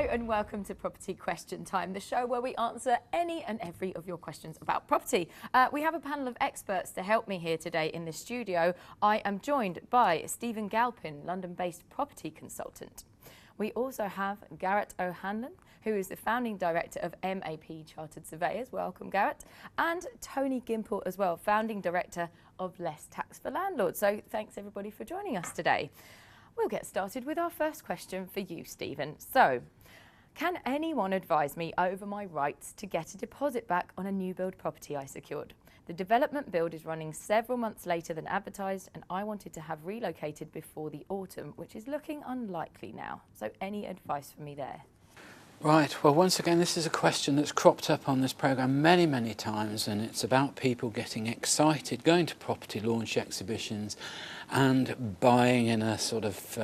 Hello and welcome to Property Question Time, the show where we answer any and every of your questions about property. We have a panel of experts to help me here today in the studio. I am joined by Stephen Galphin, London-based property consultant. We also have Garrett O'Hanlon, who is the founding director of MAP Chartered Surveyors. Welcome, Garrett. And Tony Gimple as well, founding director of Less Tax for Landlords. So thanks everybody for joining us today. We'll get started with our first question for you, Stephen. So, can anyone advise me over my rights to get a deposit back on a new build property I secured? The development build is running several months later than advertised, and I wanted to have relocated before the autumn, which is looking unlikely now. So any advice for me there? Right, well, once again, this is a question that's cropped up on this programme many, many times, and it's about people getting excited, going to property launch exhibitions and buying in a sort of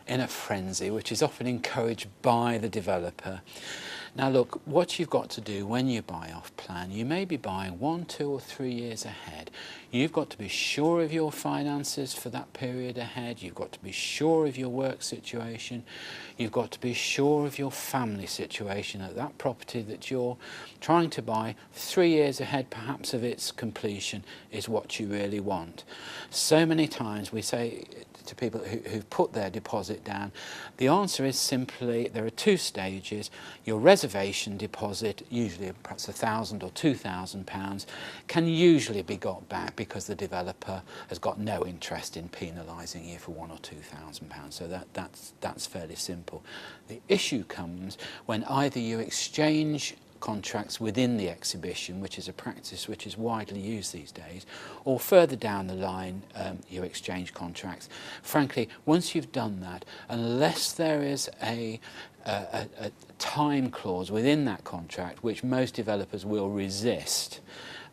in a frenzy, which is often encouraged by the developer. Now look, what you've got to do when you buy off plan, you may be buying 1, 2 or 3 years ahead. You've got to be sure of your finances for that period ahead. You've got to be sure of your work situation. You've got to be sure of your family situation at that property that you're trying to buy 3 years ahead perhaps of its completion is what you really want. So many times we say to people who've put their deposit down, the answer is simply there are 2 stages. Your reservation deposit, usually perhaps £1,000 or £2,000, can usually be got back because the developer has got no interest in penalising you for £1,000 or £2,000. So that's fairly simple. The issue comes when either you exchange contracts within the exhibition, which is a practice which is widely used these days, or further down the line you exchange contracts. Frankly, once you've done that, unless there is a time clause within that contract, which most developers will resist,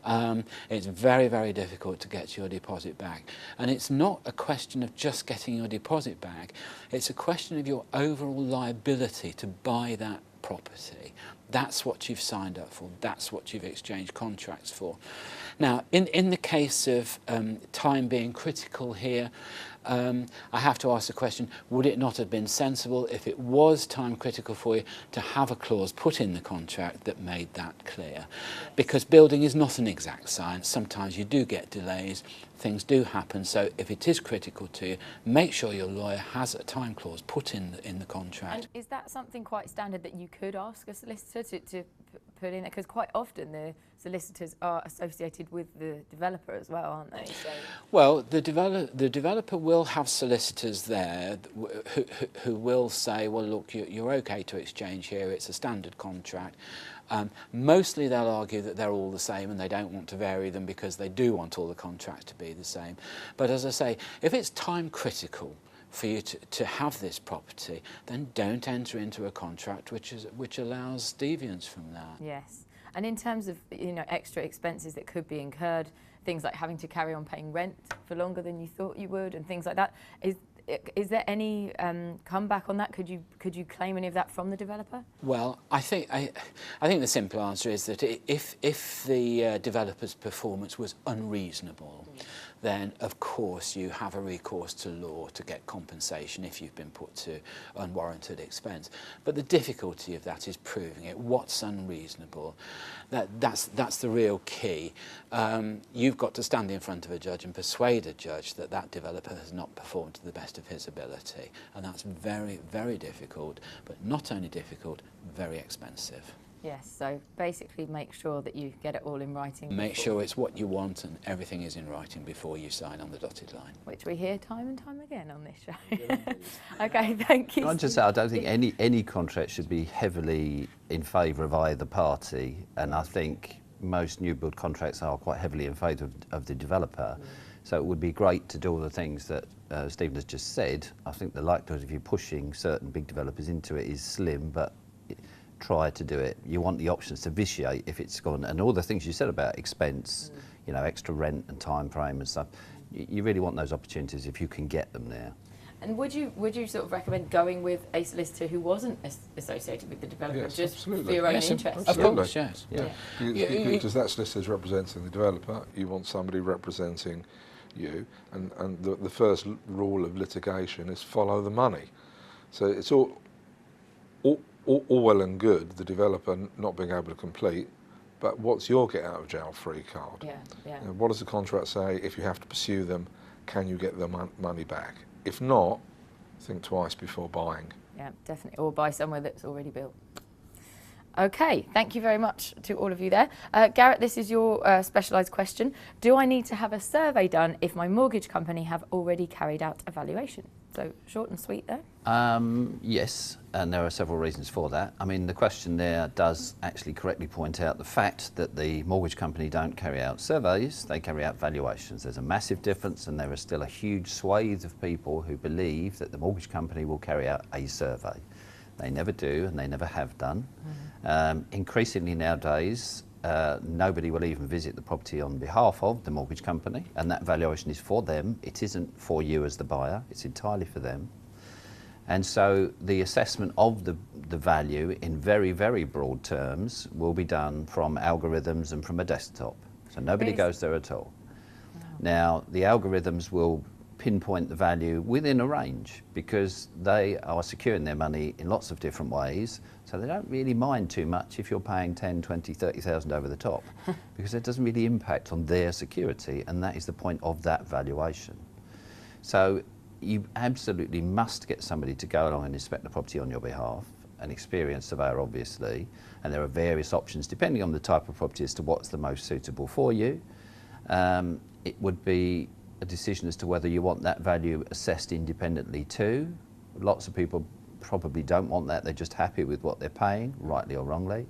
it's very, very difficult to get your deposit back. And it's not a question of just getting your deposit back, it's a question of your overall liability to buy that property. That's what you've signed up for, that's what you've exchanged contracts for. Now, in the case of time being critical here, I have to ask the question, would it not have been sensible, if it was time critical for you, to have a clause put in the contract that made that clear? Because building is not an exact science. Sometimes you do get delays, things do happen, so if it is critical to you, make sure your lawyer has a time clause put in the contract. And is that something quite standard that you could ask a solicitor to put in there? Because quite often the solicitors are associated with the developer as well, aren't they? So. Well, the developer will have solicitors there who will say, well, look, you're okay to exchange here, it's a standard contract. Mostly they'll argue that they're all the same and they don't want to vary them because they do want all the contracts to be the same. But as I say, if it's time critical for you to have this property, then don't enter into a contract which allows deviance from that. Yes. And in terms of, you know, extra expenses that could be incurred, things like having to carry on paying rent for longer than you thought you would and things like that, is there any comeback on that? Could you claim any of that from the developer? Well, I think the simple answer is that if the developer's performance was unreasonable, then of course you have a recourse to law to get compensation if you've been put to unwarranted expense. But the difficulty of that is proving it. What's unreasonable? That's the real key. You've got to stand in front of a judge and persuade a judge that that developer has not performed to the best of his ability, and that's very, very difficult, but not only difficult, very expensive. Yes, so basically make sure that you get it all in writing. Make sure it's what you want and everything is in writing before you sign on the dotted line. Which we hear time and time again on this show. Okay, thank you. I'd just say I don't think any contract should be heavily in favour of either party, and I think most new build contracts are quite heavily in favour of the developer. So it would be great to do all the things that Stephen has just said. I think the likelihood of you pushing certain big developers into it is slim, but try to do it. You want the options to vitiate if it's gone, and all the things you said about expense, you know, extra rent and time frame and stuff. You really want those opportunities if you can get them there. And would you sort of recommend going with a solicitor who wasn't associated with the developer, yes, just absolutely. for your own Yes, interest? of course, yes. Yeah. Because that solicitor is representing the developer, you want somebody representing you, and the first rule of litigation is follow the money. So it's all well and good, the developer not being able to complete, but what's your get out of jail free card? Yeah, yeah. You know, what does the contract say? If you have to pursue them, can you get the money back? If not, think twice before buying. Yeah, definitely. Or buy somewhere that's already built. Okay, thank you very much to all of you there. Garrett, this is your specialised question. Do I need to have a survey done if my mortgage company have already carried out a valuation? So short and sweet there. Yes, and there are several reasons for that. I mean, the question there does actually correctly point out the fact that the mortgage company don't carry out surveys, they carry out valuations. There's a massive difference, and there is still a huge swathe of people who believe that the mortgage company will carry out a survey. They never do, and they never have done. Increasingly nowadays, nobody will even visit the property on behalf of the mortgage company, and that valuation is for them. It isn't for you as the buyer, it's entirely for them. And so the assessment of the value in very, very broad terms will be done from algorithms and from a desktop. So nobody goes there at all. Wow. Now, the algorithms will pinpoint the value within a range because they are securing their money in lots of different ways, so they don't really mind too much if you're paying 10, 20, 30,000 over the top because it doesn't really impact on their security, and that is the point of that valuation. So you absolutely must get somebody to go along and inspect the property on your behalf, an experienced surveyor obviously, and there are various options depending on the type of property as to what's the most suitable for you. It would be a decision as to whether you want that value assessed independently too. Lots of people probably don't want that, they're just happy with what they're paying, rightly or wrongly.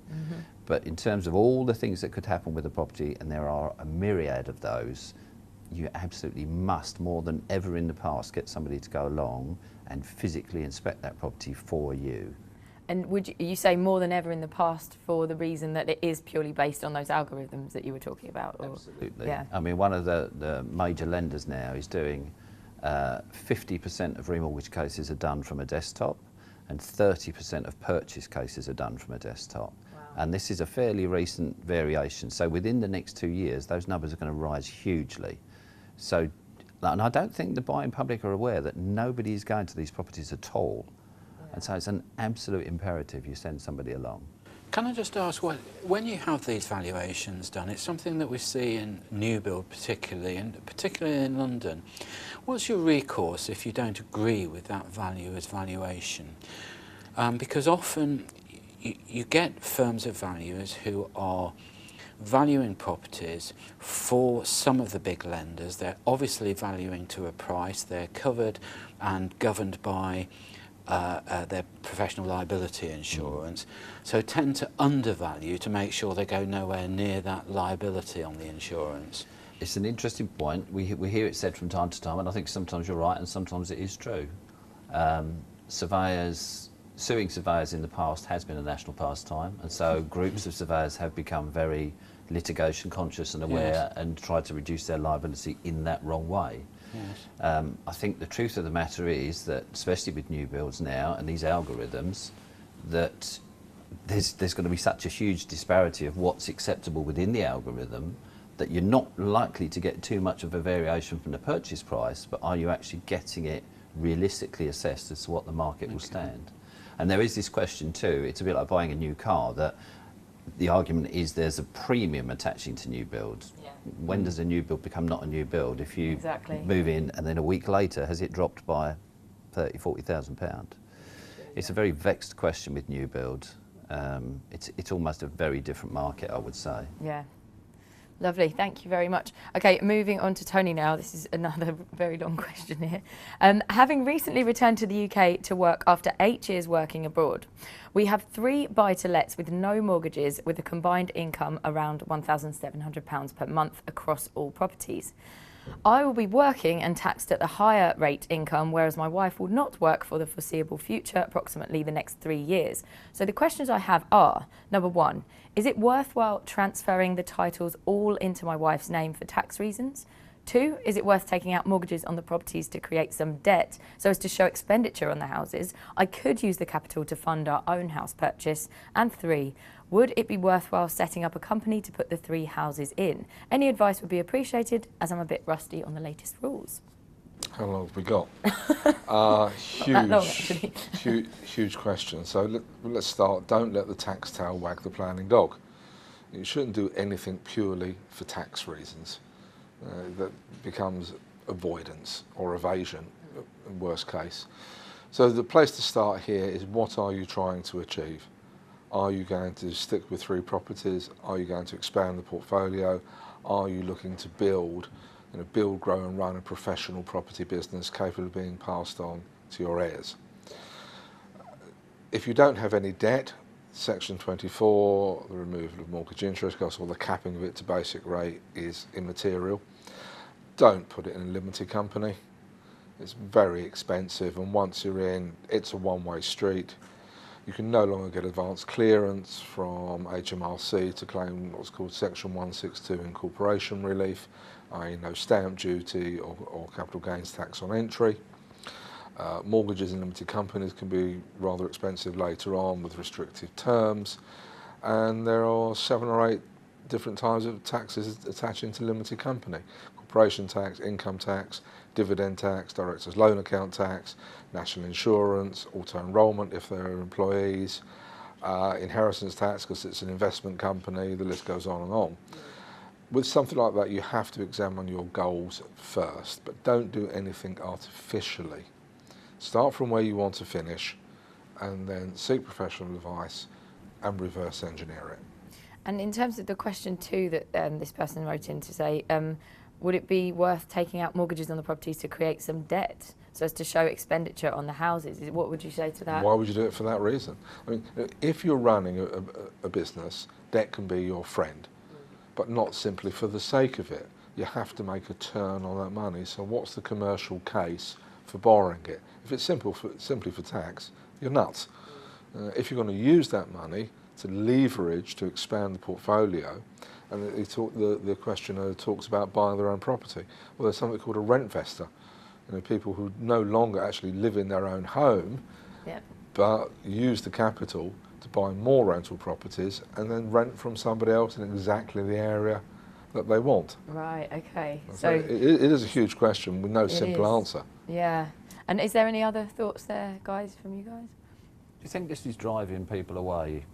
But in terms of all the things that could happen with a property, and there are a myriad of those, you absolutely must, more than ever in the past, get somebody to go along and physically inspect that property for you. And would you say more than ever in the past for the reason that it is purely based on those algorithms that you were talking about? Or? Absolutely. Yeah. I mean, one of the major lenders now is doing 50% of remortgage cases are done from a desktop and 30% of purchase cases are done from a desktop. Wow. And this is a fairly recent variation. So within the next 2 years, those numbers are going to rise hugely. So, and I don't think the buying public are aware that nobody is going to these properties at all. And so it's an absolute imperative you send somebody along. Can I just ask, when you have these valuations done, it's something that we see in new build particularly, and particularly in London. What's your recourse if you don't agree with that valuer's valuation? Because often you get firms of valuers who are valuing properties for some of the big lenders. They're obviously valuing to a price, they're covered and governed by their professional liability insurance, so tend to undervalue to make sure they go nowhere near that liability on the insurance. It's an interesting point. We hear it said from time to time, and I think sometimes you're right and sometimes it is true. Suing surveyors in the past has been a national pastime, and so groups of surveyors have become very litigation conscious and aware, and try to reduce their liability in that wrong way. Yes. I think the truth of the matter is that, especially with new builds now and these algorithms, that there's going to be such a huge disparity of what's acceptable within the algorithm that you're not likely to get too much of a variation from the purchase price, but are you actually getting it realistically assessed as to what the market will stand? And there is this question too, it's a bit like buying a new car, that the argument is there's a premium attaching to new builds. Yeah. When does a new build become not a new build? If you move in and then a week later, has it dropped by £30,000-40,000? It's a very vexed question with new build. It's almost a very different market, I would say. Yeah. Lovely, thank you very much. Okay, moving on to Tony now. This is another very long question here. Having recently returned to the UK to work after 8 years working abroad, we have 3 buy-to-lets with no mortgages with a combined income around £1,700 per month across all properties. I will be working and taxed at the higher rate income, whereas my wife will not work for the foreseeable future, approximately the next 3 years. So the questions I have are, number 1, is it worthwhile transferring the titles all into my wife's name for tax reasons? 2, is it worth taking out mortgages on the properties to create some debt so as to show expenditure on the houses? I could use the capital to fund our own house purchase. And 3, would it be worthwhile setting up a company to put the 3 houses in? Any advice would be appreciated, as I'm a bit rusty on the latest rules. How long have we got? Not that long, actually. Huge question. So let's start. Don't let the tax tail wag the planning dog. You shouldn't do anything purely for tax reasons. That becomes avoidance or evasion, in worst case. So the place to start here is, what are you trying to achieve? Are you going to stick with 3 properties? Are you going to expand the portfolio? Are you looking to build, grow and run a professional property business capable of being passed on to your heirs? If you don't have any debt, Section 24, the removal of mortgage interest costs or the capping of it to basic rate is immaterial. Don't put it in a limited company. It's very expensive, and once you're in, it's a one-way street. You can no longer get advance clearance from HMRC to claim what's called Section 162 incorporation relief, i.e. no stamp duty or capital gains tax on entry. Mortgages in limited companies can be rather expensive later on with restrictive terms, and there are 7 or 8 different types of taxes attaching to limited company. Corporation tax, income tax, dividend tax, directors' loan account tax, national insurance, auto-enrolment if they're employees, inheritance tax because it's an investment company, the list goes on and on. With something like that, you have to examine your goals first, but don't do anything artificially. Start from where you want to finish and then seek professional advice and reverse engineer it. And in terms of the question too that this person wrote in to say, would it be worth taking out mortgages on the properties to create some debt so as to show expenditure on the houses? What would you say to that? Why would you do it for that reason? I mean, if you're running a business, debt can be your friend, but not simply for the sake of it. You have to make a turn on that money. So what's the commercial case for borrowing it? If it's simply for tax, you're nuts. If you're going to use that money to leverage, to expand the portfolio, and the questioner talks about buying their own property. Well, there's something called a rent investor. People who no longer actually live in their own home, but use the capital to buy more rental properties and then rent from somebody else in exactly the area that they want. Right, okay. So it is a huge question with no simple answer. Yeah. And is there any other thoughts there, guys, from you guys? Do you think this is driving people away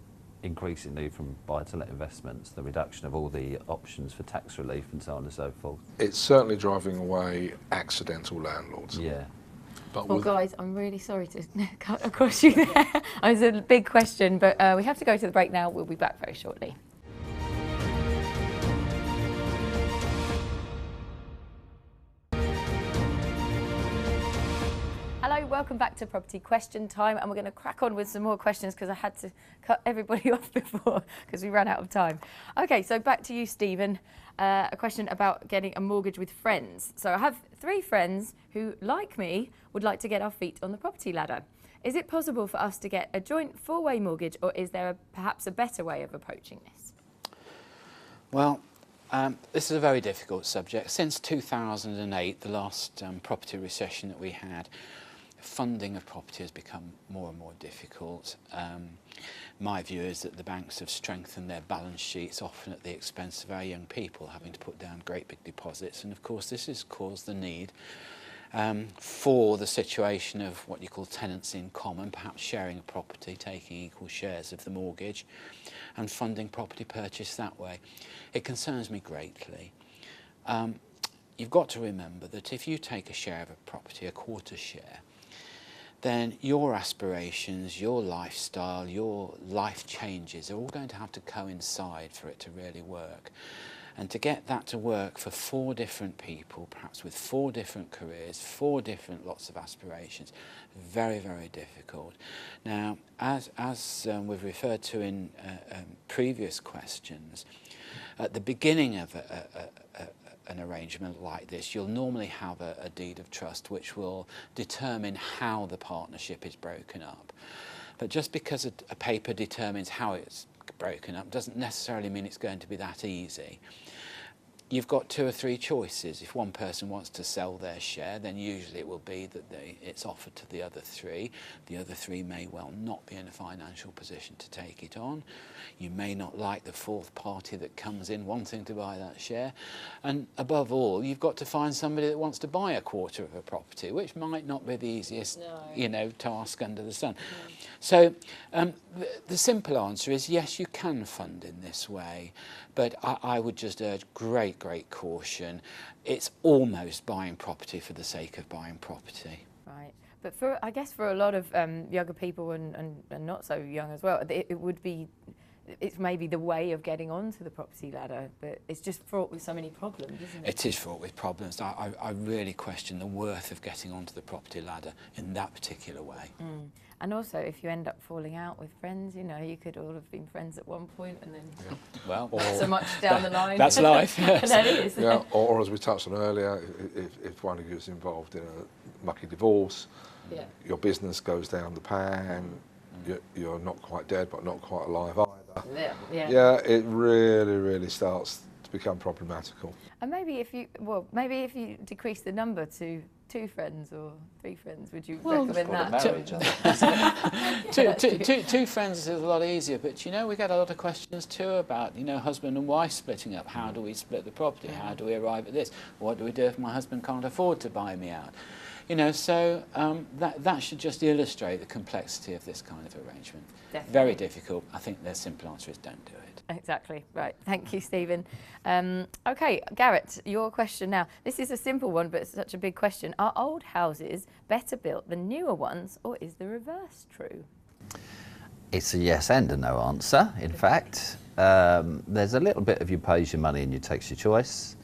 increasingly from buy-to-let investments, the reduction of all the options for tax relief and so on and so forth? It's certainly driving away accidental landlords. Yeah. But well, guys, I'm really sorry to cut across you there. It's a big question, but we have to go to the break now. We'll be back very shortly. Hello, welcome back to Property Question Time, and we're going to crack on with some more questions because I had to cut everybody off before because we ran out of time. Okay, so back to you, Stephen. A question about getting a mortgage with friends. So I have 3 friends who, like me, would like to get our feet on the property ladder. Is it possible for us to get a joint 4-way mortgage, or is there perhaps a better way of approaching this? Well, this is a very difficult subject. Since 2008, the last property recession that we had, funding of property has become more and more difficult. My view is that the banks have strengthened their balance sheets, often at the expense of our young people having to put down great big deposits, and of course this has caused the need for the situation of what you call tenants in common, perhaps sharing a property, taking equal shares of the mortgage and funding property purchase that way. It concerns me greatly. You've got to remember that if you take a share of a property, a quarter share, then your aspirations, your lifestyle, your life changes are all going to have to coincide for it to really work. And to get that to work for 4 different people, perhaps with 4 different careers, 4 different lots of aspirations, very, very difficult. Now, as we've referred to in previous questions, at the beginning of an arrangement like this, you'll normally have a deed of trust which will determine how the partnership is broken up. But just because a paper determines how it's broken up doesn't necessarily mean it's going to be that easy. you've got 2 or 3 choices. If one person wants to sell their share, then usually it will be that it's offered to the other 3. The other 3 may well not be in a financial position to take it on. You may not like the 4th party that comes in wanting to buy that share. And above all, you've got to find somebody that wants to buy a quarter of a property, which might not be the easiest, task under the sun. So the simple answer is yes, you can fund in this way, but I would just urge great caution. It's almost buying property for the sake of buying property. Right, but I guess for a lot of younger people and not so young as well, it's maybe the way of getting onto the property ladder, but it's just fraught with so many problems, isn't it? It is fraught with problems. I really question the worth of getting onto the property ladder in that particular way. And also, if you end up falling out with friends, you could all have been friends at one point and then well, so much down the line. That's life, yes. That is. Yeah, or as we touched on earlier, if one of you is involved in a mucky divorce, your business goes down the pan, you're not quite dead but not quite alive either. Yeah, it really starts to become problematical. And maybe if you decrease the number to 2 friends or 3 friends, would you recommend that? Two friends is a lot easier, but we get a lot of questions too about husband and wife splitting up. How do we split the property? How do we arrive at this? What do we do if my husband can't afford to buy me out? So that should just illustrate the complexity of this kind of arrangement. Definitely. Very difficult. I think the simple answer is don't do it. Exactly, right. Thank you, Stephen. OK, Garrett, your question now. This is a simple one, but it's such a big question. Are old houses better built than newer ones, or is the reverse true? It's a yes and a no answer, in fact. There's a little bit of you pays your money and you takes your choice.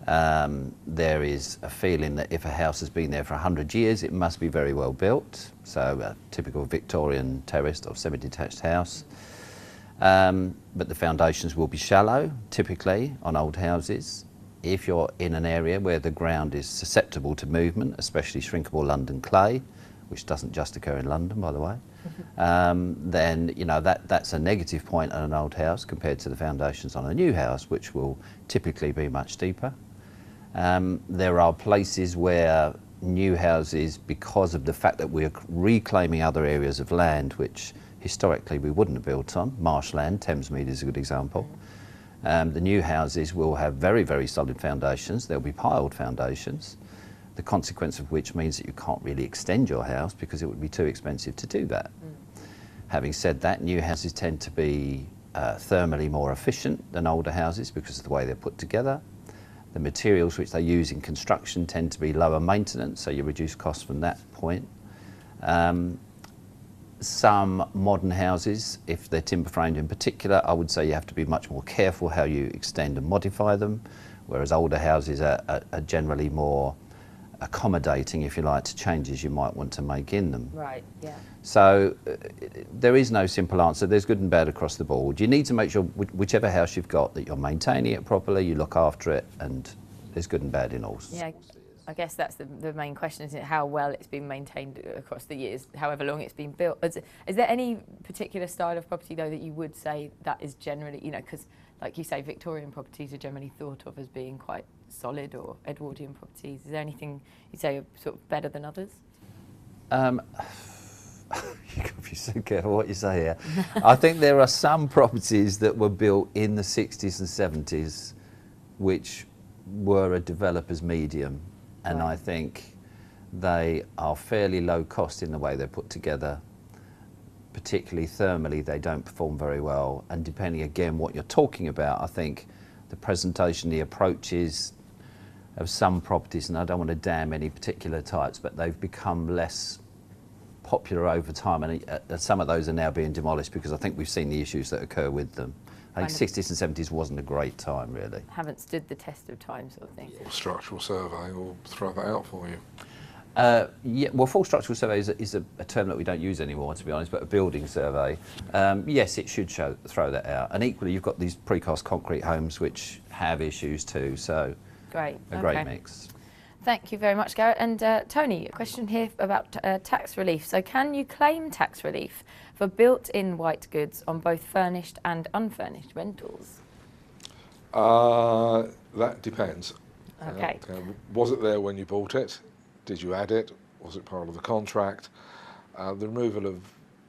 There is a feeling that if a house has been there for 100 years, it must be very well built. So a typical Victorian terraced or semi-detached house. But the foundations will be shallow, typically, on old houses. If you're in an area where the ground is susceptible to movement, especially shrinkable London clay, which doesn't just occur in London, by the way, then that's a negative point on an old house compared to the foundations on a new house, which will typically be much deeper. There are places where new houses, because of the fact that we're reclaiming other areas of land which historically we wouldn't have built on, marshland, Thamesmead is a good example. The new houses will have very solid foundations. There'll be piled foundations, the consequence of which means that you can't really extend your house because it would be too expensive to do that. Having said that, new houses tend to be thermally more efficient than older houses because of the way they're put together. The materials which they use in construction tend to be lower maintenance, so you reduce costs from that point. Some modern houses, if they're timber framed in particular, I would say you have to be much more careful how you extend and modify them, whereas older houses are generally more accommodating, if you like, to changes you might want to make in them. Right, yeah. So there is no simple answer. There's good and bad across the board. You need to make sure, whichever house you've got, that you're maintaining it properly, you look after it, and there's good and bad in all. Yeah, I guess that's the main question, isn't it? How well it's been maintained across the years, however long it's been built. Is there any particular style of property, though, that you would say that is generally, because like you say, Victorian properties are generally thought of as being quite solid, or Edwardian properties? Is there anything you'd say are sort of better than others? You've got to be so careful what you say here. I think there are some properties that were built in the 60s and 70s which were a developer's medium. And I think they are fairly low cost in the way they're put together. Particularly thermally, they don't perform very well. And depending again what you're talking about, I think the presentation, the approaches of some properties, and I don't want to damn any particular types, but they've become less popular over time, and some of those are now being demolished because I think we've seen the issues that occur with them. I think 60s and 70s wasn't a great time, really. Haven't stood the test of time, sort of thing. Structural survey will throw that out for you. Yeah, well, full structural survey is a term that we don't use anymore, to be honest, but a building survey. Yes, it should throw that out. And equally, you've got these precast concrete homes which have issues too, so great. A great mix. Thank you very much, Garrett. And Tony, a question here about tax relief. So can you claim tax relief for built-in white goods on both furnished and unfurnished rentals? That depends. Okay. Was it there when you bought it? Did you add it? Was it part of the contract? The removal of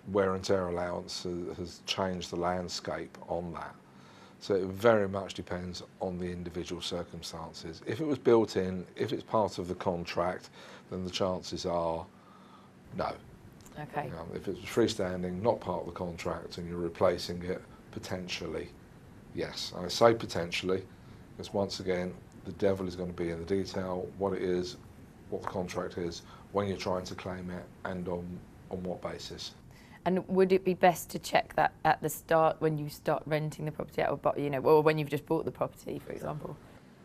wear and tear allowance has changed the landscape on that. So it very much depends on the individual circumstances. If it was built in, if it's part of the contract, then the chances are no. Okay. If it's freestanding, not part of the contract, and you're replacing it, potentially, yes. I say potentially, because once again, the devil is going to be in the detail, what it is, what the contract is, when you're trying to claim it, and on what basis. And would it be best to check that at the start when you start renting the property out, or when you've just bought the property, for example?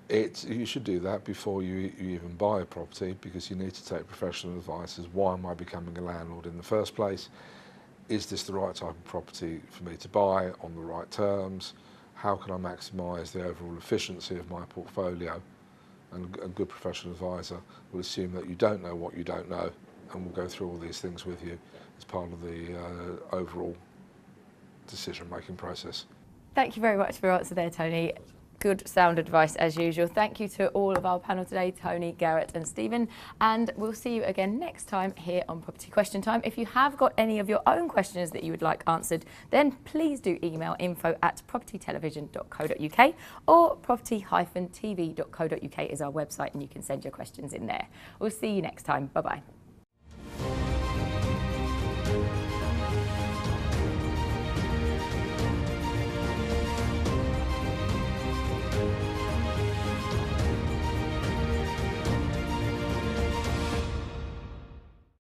You should do that before you even buy a property, because you need to take professional advice as why am I becoming a landlord in the first place? Is this the right type of property for me to buy on the right terms? How can I maximise the overall efficiency of my portfolio? And a good professional advisor will assume that you don't know what you don't know, and will go through all these things with you as part of the overall decision-making process. Thank you very much for your answer there, Tony. Good sound advice as usual. Thank you to all of our panel today, Tony, Garrett and Stephen, and we'll see you again next time here on Property Question Time. If you have got any of your own questions that you would like answered, then please do email info@propertytelevision.co.uk, or property-tv.co.uk is our website, and you can send your questions in there. We'll see you next time. Bye-bye.